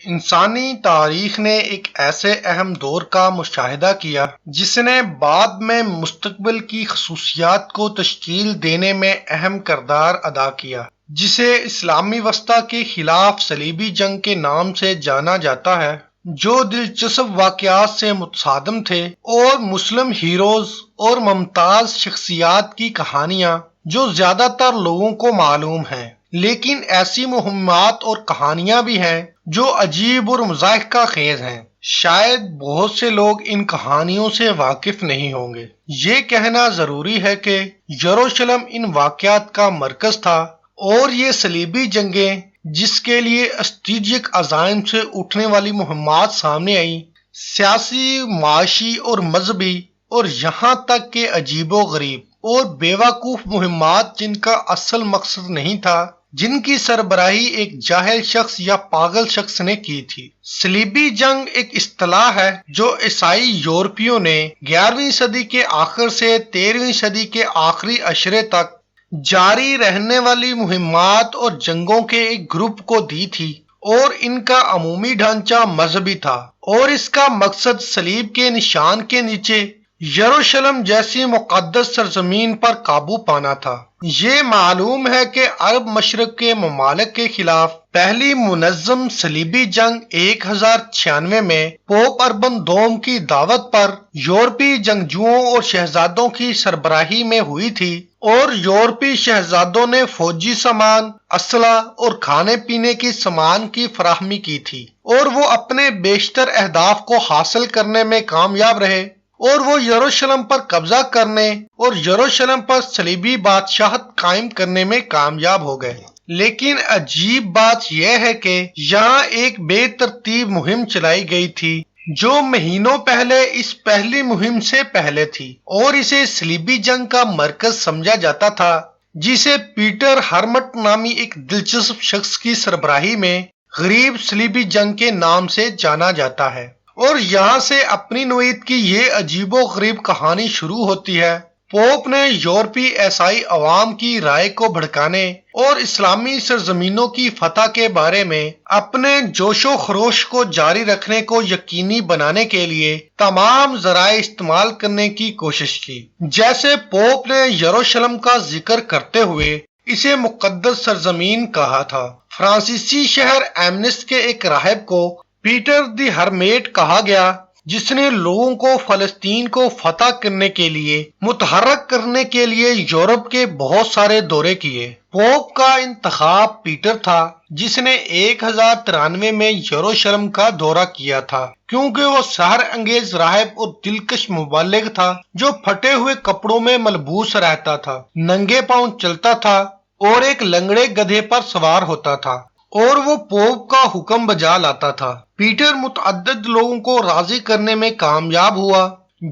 انسانی تاریخ نے ایک ایسے اہم دور کا مشاہدہ کیا جس نے بعد میں مستقبل کی خصوصیات کو تشکیل دینے میں اہم کردار ادا کیا، جسے اسلامی وسطی کے خلاف صلیبی جنگ کے نام سے جانا جاتا ہے، جو دلچسپ واقعات سے متصادم تھے اور مسلم ہیروز اور ممتاز شخصیات کی کہانیاں جو زیادہ تر لوگوں کو معلوم ہیں، لیکن ایسی مہمات اور کہانیاں بھی ہیں جو عجیب اور مضحکہ خیز ہیں۔ شاید بہت سے لوگ ان کہانیوں سے واقف نہیں ہوں گے۔ یہ کہنا ضروری ہے کہ یروشلم ان واقعات کا مرکز تھا، اور یہ صلیبی جنگیں جس کے لیے اسٹریٹجک عزائم سے اٹھنے والی مہمات سامنے آئیں، سیاسی، معاشی اور مذہبی، اور یہاں تک کہ عجیب و غریب اور بیوقوف مہمات جن کا اصل مقصد نہیں تھا، جن کی سربراہی ایک جاہل شخص یا پاگل شخص نے کی تھی۔ صلیبی جنگ ایک اصطلاح ہے جو عیسائی یورپیوں نے 11ویں صدی کے آخر سے 13ویں صدی کے آخری عشرے تک جاری رہنے والی مہمات اور جنگوں کے ایک گروپ کو دی تھی، اور ان کا عمومی ڈھانچہ مذہبی تھا، اور اس کا مقصد صلیب کے نشان کے نیچے یروشلم جیسی مقدس سرزمین پر قابو پانا تھا۔ یہ معلوم ہے کہ عرب مشرق کے ممالک کے خلاف پہلی منظم صلیبی جنگ 1096 میں پوپ اربن دوم کی دعوت پر یورپی جنگجوؤں اور شہزادوں کی سربراہی میں ہوئی تھی، اور یورپی شہزادوں نے فوجی سامان، اسلحہ اور کھانے پینے کی سامان کی فراہمی کی تھی، اور وہ اپنے بیشتر اہداف کو حاصل کرنے میں کامیاب رہے، اور وہ یروشلم پر قبضہ کرنے اور یروشلم پر صلیبی بادشاہت قائم کرنے میں کامیاب ہو گئے۔ لیکن عجیب بات یہ ہے کہ یہاں ایک بے ترتیب مہم چلائی گئی تھی جو مہینوں پہلے اس پہلی مہم سے پہلے تھی، اور اسے صلیبی جنگ کا مرکز سمجھا جاتا تھا، جسے پیٹر ہرمٹ نامی ایک دلچسپ شخص کی سربراہی میں غریب صلیبی جنگ کے نام سے جانا جاتا ہے۔ اور یہاں سے اپنی نوعیت کی یہ عجیب و غریب کہانی شروع ہوتی ہے۔ پوپ نے یورپی عیسائی عوام کی رائے کو بھڑکانے اور اسلامی سرزمینوں کی فتح کے بارے میں اپنے جوش و خروش کو جاری رکھنے کو یقینی بنانے کے لیے تمام ذرائع استعمال کرنے کی کوشش کی۔ جیسے پوپ نے یروشلم کا ذکر کرتے ہوئے اسے مقدس سرزمین کہا تھا۔ فرانسیسی شہر ایمنس کے ایک راہب کو پیٹر دی ہرمیٹ کہا گیا، جس نے لوگوں کو فلسطین کو فتح کرنے کے لیے متحرک کرنے کے لیے یورپ کے بہت سارے دورے کیے۔ پوپ کا انتخاب پیٹر تھا، جس نے 1093 میں یروشلم کا دورہ کیا تھا، کیونکہ وہ سحر انگیز راہب اور دلکش مبلغ تھا جو پھٹے ہوئے کپڑوں میں ملبوس رہتا تھا، ننگے پاؤں چلتا تھا اور ایک لنگڑے گدھے پر سوار ہوتا تھا، اور وہ پوپ کا حکم بجا لاتا تھا۔ پیٹر متعدد لوگوں کو راضی کرنے میں کامیاب ہوا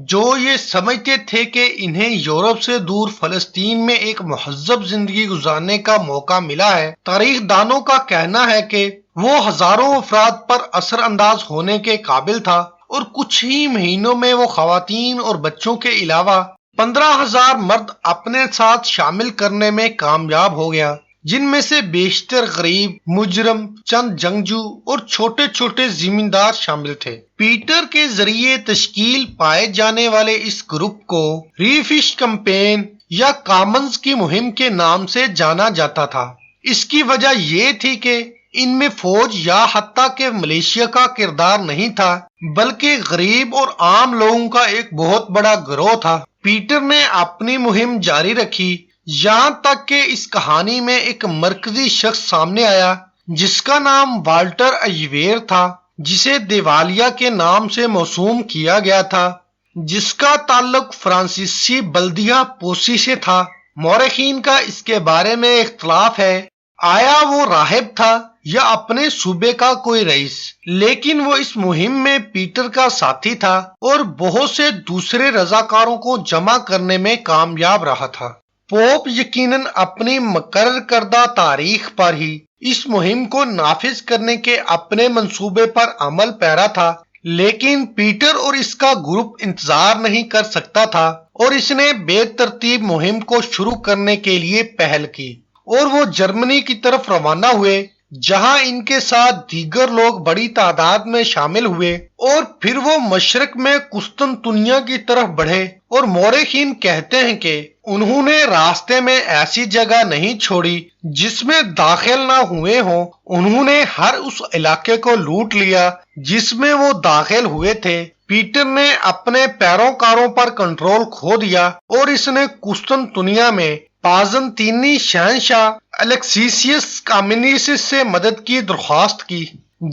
جو یہ سمجھتے تھے کہ انہیں یورپ سے دور فلسطین میں ایک مہذب زندگی گزارنے کا موقع ملا ہے۔ تاریخ دانوں کا کہنا ہے کہ وہ ہزاروں افراد پر اثر انداز ہونے کے قابل تھا، اور کچھ ہی مہینوں میں وہ خواتین اور بچوں کے علاوہ 15,000 مرد اپنے ساتھ شامل کرنے میں کامیاب ہو گیا، جن میں سے بیشتر غریب، مجرم، چند جنگجو اور چھوٹے چھوٹے زمیندار شامل تھے۔ پیٹر کے ذریعے تشکیل پائے جانے والے اس گروپ کو ریفش کمپین یا کامنز کی مہم کے نام سے جانا جاتا تھا۔ اس کی وجہ یہ تھی کہ ان میں فوج یا حتیٰ کہ ملیشیا کا کردار نہیں تھا، بلکہ غریب اور عام لوگوں کا ایک بہت بڑا گروہ تھا۔ پیٹر نے اپنی مہم جاری رکھی یہاں تک کہ اس کہانی میں ایک مرکزی شخص سامنے آیا جس کا نام والٹر ایویر تھا، جسے دیوالیہ کے نام سے موسوم کیا گیا تھا، جس کا تعلق فرانسیسی بلدیہ پوسی سے تھا۔ مورخین کا اس کے بارے میں اختلاف ہے، آیا وہ راہب تھا یا اپنے صوبے کا کوئی رئیس، لیکن وہ اس مہم میں پیٹر کا ساتھی تھا اور بہت سے دوسرے رضاکاروں کو جمع کرنے میں کامیاب رہا تھا۔ پوپ یقیناً اپنی مقرر کردہ تاریخ پر ہی اس مہم کو نافذ کرنے کے اپنے منصوبے پر عمل پیرا تھا، لیکن پیٹر اور اس کا گروپ انتظار نہیں کر سکتا تھا، اور اس نے بے ترتیب مہم کو شروع کرنے کے لیے پہل کی، اور وہ جرمنی کی طرف روانہ ہوئے جہاں ان کے ساتھ دیگر لوگ بڑی تعداد میں شامل ہوئے اور پھر وہ مشرق میں قسطنطنیہ کی طرف بڑھے، اور مورخین کہتے ہیں کہ انہوں نے راستے میں ایسی جگہ نہیں چھوڑی جس میں داخل نہ ہوئے ہوں۔ انہوں نے ہر اس علاقے کو لوٹ لیا جس میں وہ داخل ہوئے تھے۔ پیٹر نے اپنے پیروکاروں پر کنٹرول کھو دیا اور اس نے قسطنطنیہ میں بازنطینی شہنشاہ الیکسیس کامنیسس سے مدد کی درخواست کی،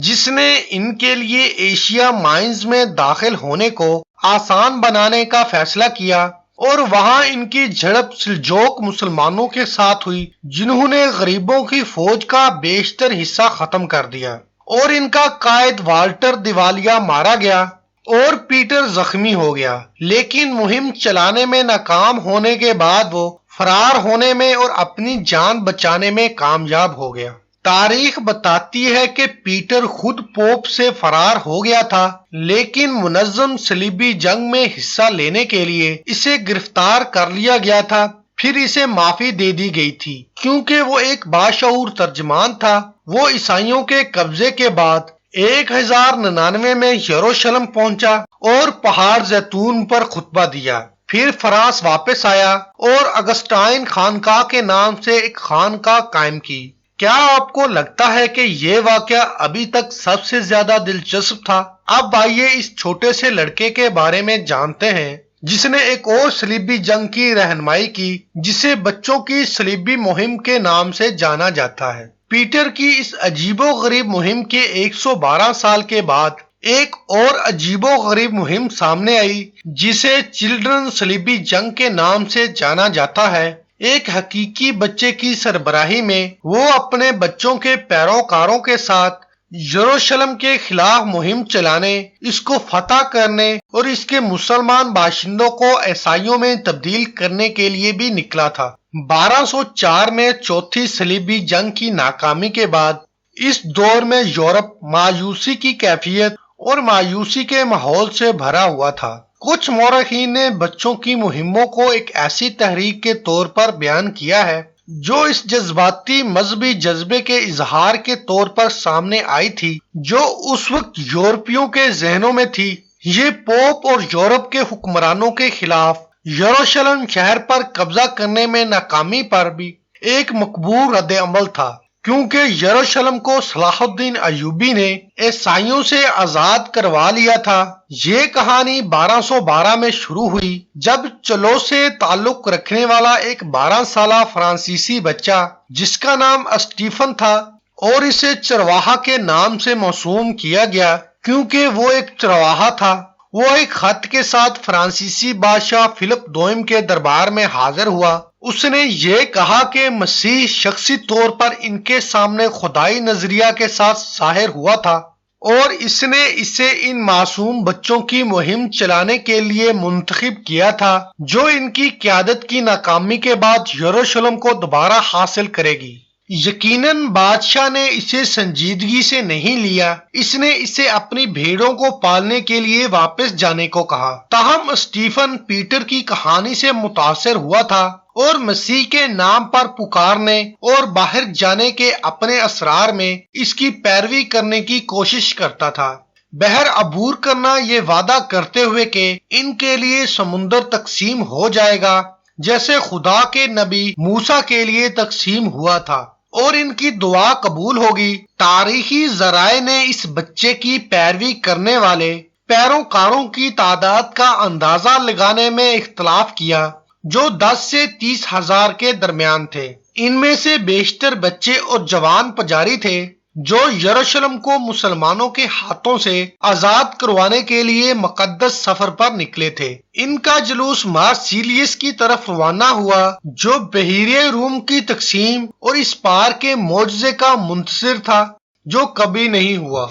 جس نے ان کے لیے ایشیا مائنز میں داخل ہونے کو آسان بنانے کا فیصلہ کیا، اور وہاں ان کی جھڑپ سلجوق مسلمانوں کے ساتھ ہوئی جنہوں نے غریبوں کی فوج کا بیشتر حصہ ختم کر دیا، اور ان کا قائد والٹر دیوالیہ مارا گیا اور پیٹر زخمی ہو گیا۔ لیکن مہم چلانے میں ناکام ہونے کے بعد وہ فرار ہونے میں اور اپنی جان بچانے میں کامیاب ہو گیا۔ تاریخ بتاتی ہے کہ پیٹر خود پوپ سے فرار ہو گیا تھا، لیکن منظم صلیبی جنگ میں حصہ لینے کے لیے اسے گرفتار کر لیا گیا تھا، پھر اسے معافی دے دی گئی تھی کیونکہ وہ ایک باشعور ترجمان تھا۔ وہ عیسائیوں کے قبضے کے بعد 1099 میں یروشلم پہنچا اور پہاڑ زیتون پر خطبہ دیا، پھر فرانس واپس آیا اور اگسٹائن خانقاہ کے نام سے ایک خانقاہ قائم کی۔ کیا آپ کو لگتا ہے کہ یہ واقعہ ابھی تک سب سے زیادہ دلچسپ تھا؟ اب آئیے اس چھوٹے سے لڑکے کے بارے میں جانتے ہیں جس نے ایک اور صلیبی جنگ کی رہنمائی کی، جسے بچوں کی صلیبی مہم کے نام سے جانا جاتا ہے۔ پیٹر کی اس عجیب و غریب مہم کے 112 سال کے بعد ایک اور عجیب و غریب مہم سامنے آئی جسے چلڈرن صلیبی جنگ کے نام سے جانا جاتا ہے۔ ایک حقیقی بچے کی سربراہی میں وہ اپنے بچوں کے پیروکاروں کے ساتھ یروشلم کے خلاف مہم چلانے، اس کو فتح کرنے اور اس کے مسلمان باشندوں کو عیسائیوں میں تبدیل کرنے کے لیے بھی نکلا تھا۔ 1204 میں چوتھی صلیبی جنگ کی ناکامی کے بعد اس دور میں یورپ مایوسی کی کیفیت اور مایوسی کے ماحول سے بھرا ہوا تھا۔ کچھ مورخین نے بچوں کی مہموں کو ایک ایسی تحریک کے طور پر بیان کیا ہے جو اس جذباتی مذہبی جذبے کے اظہار کے طور پر سامنے آئی تھی جو اس وقت یورپیوں کے ذہنوں میں تھی۔ یہ پوپ اور یورپ کے حکمرانوں کے خلاف یروشلم شہر پر قبضہ کرنے میں ناکامی پر بھی ایک مقبول رد عمل تھا، کیونکہ یروشلم کو صلاح الدین ایوبی نے عیسائیوں سے آزاد کروا لیا تھا۔ یہ کہانی 1212 میں شروع ہوئی جب چلو سے تعلق رکھنے والا ایک 12 سالہ فرانسیسی بچہ جس کا نام اسٹیفن تھا اور اسے چرواہا کے نام سے موسوم کیا گیا کیونکہ وہ ایک چرواہا تھا، وہ ایک خط کے ساتھ فرانسیسی بادشاہ فلپ دوئم کے دربار میں حاضر ہوا۔ اس نے یہ کہا کہ مسیح شخصی طور پر ان کے سامنے خدائی نظریہ کے ساتھ ظاہر ہوا تھا اور اس نے اسے ان معصوم بچوں کی مہم چلانے کے لیے منتخب کیا تھا جو ان کی قیادت کی ناکامی کے بعد یروشلم کو دوبارہ حاصل کرے گی۔ یقیناً بادشاہ نے اسے سنجیدگی سے نہیں لیا، اس نے اسے اپنی بھیڑوں کو پالنے کے لیے واپس جانے کو کہا۔ تاہم اسٹیفن پیٹر کی کہانی سے متاثر ہوا تھا اور مسیح کے نام پر پکارنے اور باہر جانے کے اپنے اسرار میں اس کی پیروی کرنے کی کوشش کرتا تھا، بحر عبور کرنا یہ وعدہ کرتے ہوئے کہ ان کے لیے سمندر تقسیم ہو جائے گا جیسے خدا کے نبی موسیٰ کے لیے تقسیم ہوا تھا، اور ان کی دعا قبول ہوگی۔ تاریخی ذرائع نے اس بچے کی پیروی کرنے والے پیروکاروں کی تعداد کا اندازہ لگانے میں اختلاف کیا جو 10 سے 30 ہزار کے درمیان تھے۔ ان میں سے بیشتر بچے اور جوان پجاری تھے جو یروشلم کو مسلمانوں کے ہاتھوں سے آزاد کروانے کے لیے مقدس سفر پر نکلے تھے۔ ان کا جلوس مارسیلیس کی طرف روانہ ہوا جو بحیرہ روم کی تقسیم اور اس پار کے معجزے کا منتظر تھا جو کبھی نہیں ہوا۔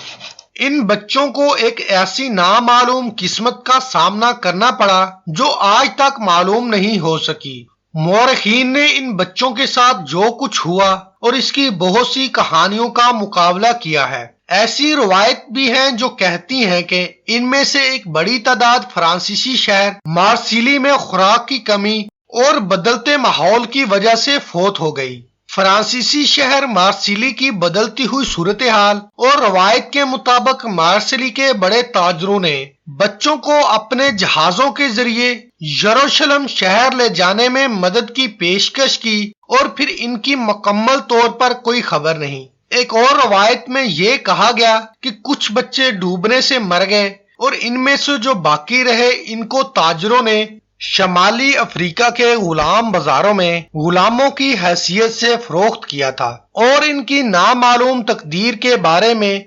ان بچوں کو ایک ایسی نامعلوم قسمت کا سامنا کرنا پڑا جو آج تک معلوم نہیں ہو سکی۔ مورخین نے ان بچوں کے ساتھ جو کچھ ہوا اور اس کی بہت سی کہانیوں کا مقابلہ کیا ہے۔ ایسی روایت بھی ہیں جو کہتی ہیں کہ ان میں سے ایک بڑی تعداد فرانسیسی شہر مارسیلی میں خوراک کی کمی اور بدلتے ماحول کی وجہ سے فوت ہو گئی۔ فرانسیسی شہر مارسیلی کی بدلتی ہوئی صورتحال اور روایت کے مطابق مارسیلی کے بڑے تاجروں نے بچوں کو اپنے جہازوں کے ذریعے یروشلم شہر لے جانے میں مدد کی پیشکش کی اور پھر ان کی مکمل طور پر کوئی خبر نہیں۔ ایک اور روایت میں یہ کہا گیا کہ کچھ بچے ڈوبنے سے مر گئے اور ان میں سے جو باقی رہے ان کو تاجروں نے شمالی افریقہ کے غلام بازاروں میں غلاموں کی حیثیت سے فروخت کیا تھا، اور ان کی نامعلوم تقدیر کے بارے میں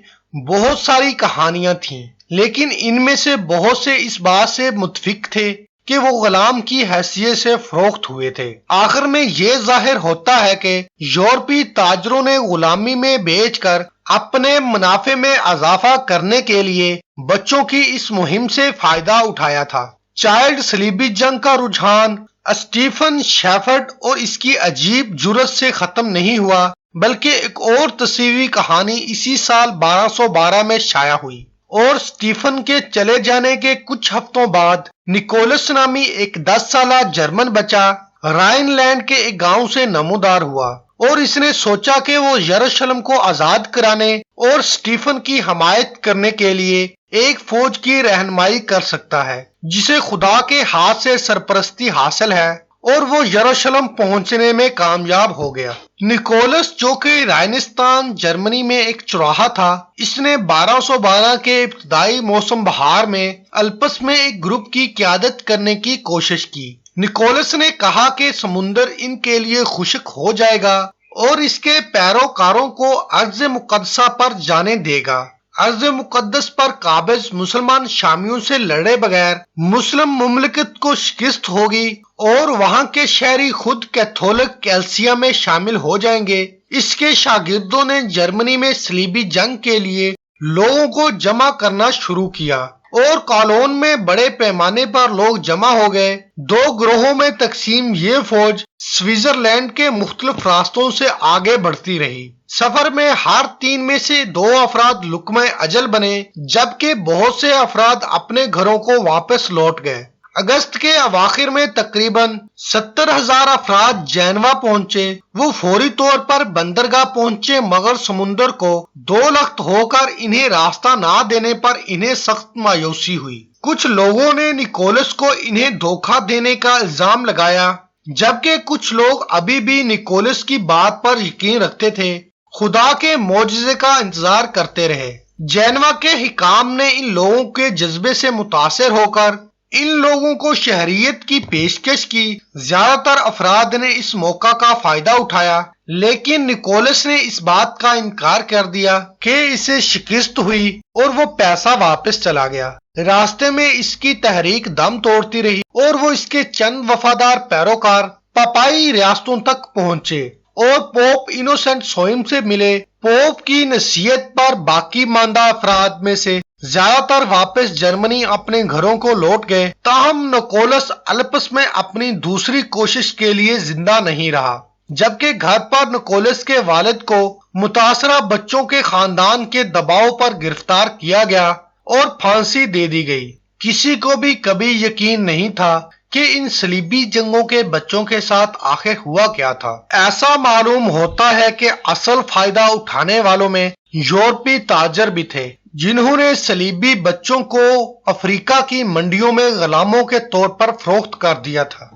بہت ساری کہانیاں تھیں، لیکن ان میں سے بہت سے اس بات سے متفق تھے کہ وہ غلام کی حیثیت سے فروخت ہوئے تھے۔ آخر میں یہ ظاہر ہوتا ہے کہ یورپی تاجروں نے غلامی میں بیچ کر اپنے منافع میں اضافہ کرنے کے لیے بچوں کی اس مہم سے فائدہ اٹھایا تھا۔ چائلڈ صلیبی جنگ کا رجحان اسٹیفن شیفرڈ اور اس کی عجیب جرأت سے ختم نہیں ہوا، بلکہ ایک اور تصویری کہانی اسی سال 1212 میں شائع ہوئی، اور اسٹیفن کے چلے جانے کے کچھ ہفتوں بعد نکولس نامی ایک 10 سالہ جرمن بچہ رائن لینڈ کے ایک گاؤں سے نمودار ہوا، اور اس نے سوچا کہ وہ یروشلم کو آزاد کرانے اور اسٹیفن کی حمایت کرنے کے لیے ایک فوج کی رہنمائی کر سکتا ہے جسے خدا کے ہاتھ سے سرپرستی حاصل ہے، اور وہ یروشلم پہنچنے میں کامیاب ہو گیا۔ نکولس، جو کہ رائنستان جرمنی میں ایک چوراہا تھا، اس نے 1212 کے ابتدائی موسم بہار میں الپس میں ایک گروپ کی قیادت کرنے کی کوشش کی۔ نکولس نے کہا کہ سمندر ان کے لیے خشک ہو جائے گا اور اس کے پیروکاروں کو ارض مقدسہ پر جانے دے گا۔ ارض مقدس پر قابض مسلمان شامیوں سے لڑے بغیر مسلم مملکت کو شکست ہوگی اور وہاں کے شہری خود کیتھولک کلیسیا میں شامل ہو جائیں گے۔ اس کے شاگردوں نے جرمنی میں صلیبی جنگ کے لیے لوگوں کو جمع کرنا شروع کیا، اور کالون میں بڑے پیمانے پر لوگ جمع ہو گئے۔ 2 گروہوں میں تقسیم یہ فوج سوئٹزرلینڈ کے مختلف راستوں سے آگے بڑھتی رہی۔ سفر میں ہر 3 میں سے 2 افراد لقمہ اجل بنے، جبکہ بہت سے افراد اپنے گھروں کو واپس لوٹ گئے۔ اگست کے اواخر میں تقریباً 70,000 افراد جینوا پہنچے۔ وہ فوری طور پر بندرگاہ پہنچے، مگر سمندر کو 2 لخت ہو کر انہیں راستہ نہ دینے پر انہیں سخت مایوسی ہوئی۔ کچھ لوگوں نے نکولس کو انہیں دھوکہ دینے کا الزام لگایا، جبکہ کچھ لوگ ابھی بھی نکولس کی بات پر یقین رکھتے تھے۔ خدا کے معجزے کا انتظار کرتے رہے۔ جینوا کے حکام نے ان لوگوں کے جذبے سے متاثر ہو کر ان لوگوں کو شہریت کی پیشکش کی۔ زیادہ تر افراد نے اس موقع کا فائدہ اٹھایا، لیکن نکولس نے اس بات کا انکار کر دیا کہ اسے شکست ہوئی اور وہ پیسہ واپس چلا گیا۔ راستے میں اس کی تحریک دم توڑتی رہی اور وہ اس کے چند وفادار پیروکار پاپائی ریاستوں تک پہنچے اور پوپ انوسنٹ سوئم سے ملے۔ پوپ کی نصیحت پر باقی ماندہ افراد میں سے زیادہ تر واپس جرمنی اپنے گھروں کو لوٹ گئے، تاہم نکولس الپس میں اپنی دوسری کوشش کے لیے زندہ نہیں رہا، جبکہ گھر پر نکولس کے والد کو متاثرہ بچوں کے خاندان کے دباؤ پر گرفتار کیا گیا اور پھانسی دے دی گئی۔ کسی کو بھی کبھی یقین نہیں تھا کہ ان صلیبی جنگوں کے بچوں کے ساتھ آخر ہوا کیا تھا۔ ایسا معلوم ہوتا ہے کہ اصل فائدہ اٹھانے والوں میں یورپی تاجر بھی تھے، جنہوں نے صلیبی بچوں کو افریقہ کی منڈیوں میں غلاموں کے طور پر فروخت کر دیا تھا۔